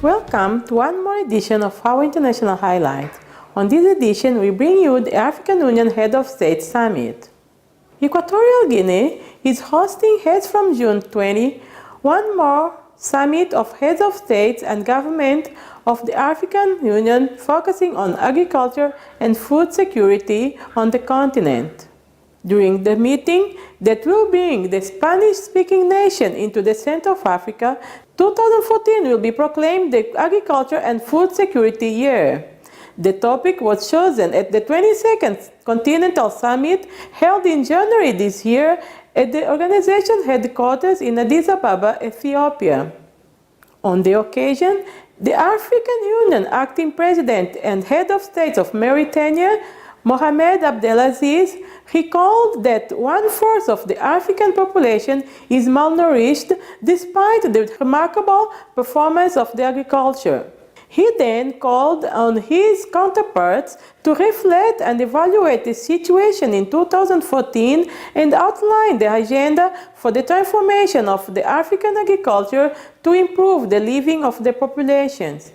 Welcome to one more edition of our International Highlight. On this edition, we bring you the African Union Head of State Summit. Equatorial Guinea is hosting Heads from June 20, one more summit of heads of states and government of the African Union focusing on agriculture and food security on the continent. During the meeting that will bring the Spanish-speaking nation into the center of Africa, 2014 will be proclaimed the Agriculture and Food Security Year. The topic was chosen at the 22nd Continental Summit held in January this year at the organization's headquarters in Addis Ababa, Ethiopia. On the occasion, the African Union Acting President and Head of State of Mauritania, Mohamed Abdelaziz, recalled that 1/4 of the African population is malnourished despite the remarkable performance of the agriculture. He then called on his counterparts to reflect and evaluate the situation in 2014 and outline the agenda for the transformation of the African agriculture to improve the living of the populations.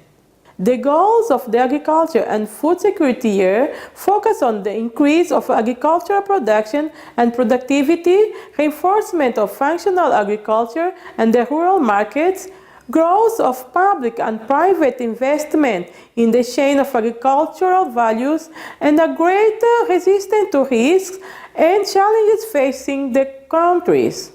The goals of the Agriculture and Food Security Year focus on the increase of agricultural production and productivity, reinforcement of functional agriculture and the rural markets, growth of public and private investment in the chain of agricultural values, and a greater resistance to risks and challenges facing the countries.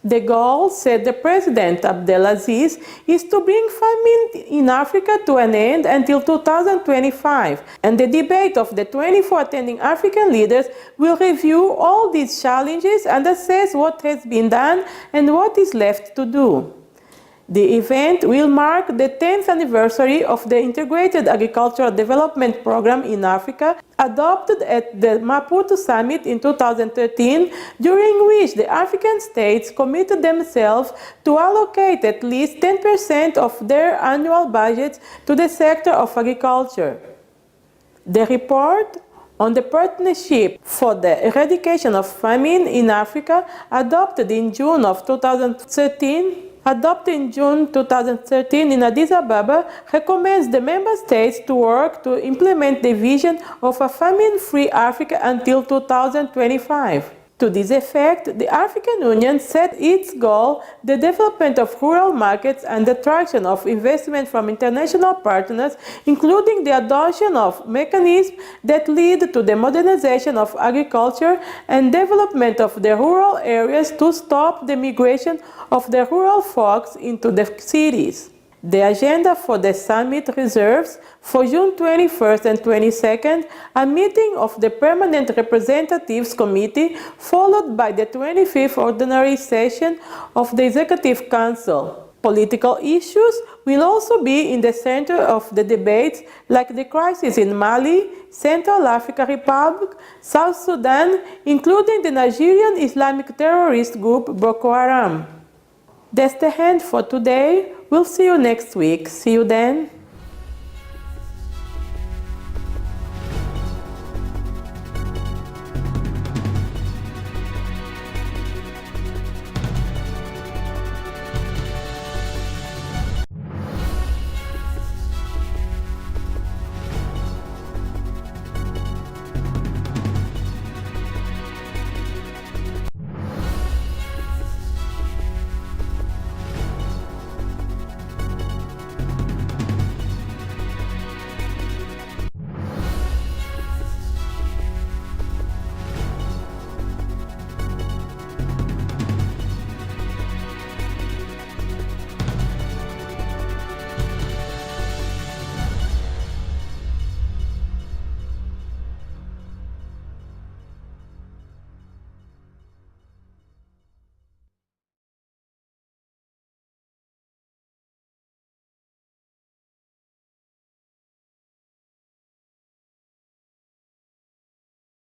The goal, said the President Abdelaziz, is to bring famine in Africa to an end until 2025, and the debate of the 24 attending African leaders will review all these challenges and assess what has been done and what is left to do. The event will mark the 10th anniversary of the Integrated Agricultural Development Program in Africa, adopted at the Maputo Summit in 2013, during which the African states committed themselves to allocate at least 10% of their annual budgets to the sector of agriculture. The report on the Partnership for the Eradication of Famine in Africa, adopted in June 2013 in Addis Ababa, recommends the member states to work to implement the vision of a famine-free Africa until 2025. To this effect, the African Union set its goal the development of rural markets and the attraction of investment from international partners, including the adoption of mechanisms that lead to the modernization of agriculture and development of the rural areas to stop the migration of the rural folks into the cities. The agenda for the summit reserves for June 21st and 22nd a meeting of the Permanent Representatives Committee, followed by the 25th Ordinary Session of the Executive Council. Political issues will also be in the center of the debates, like the crisis in Mali, Central African Republic, South Sudan, including the Nigerian Islamic terrorist group Boko Haram. That's the end for today. We'll see you next week. See you then.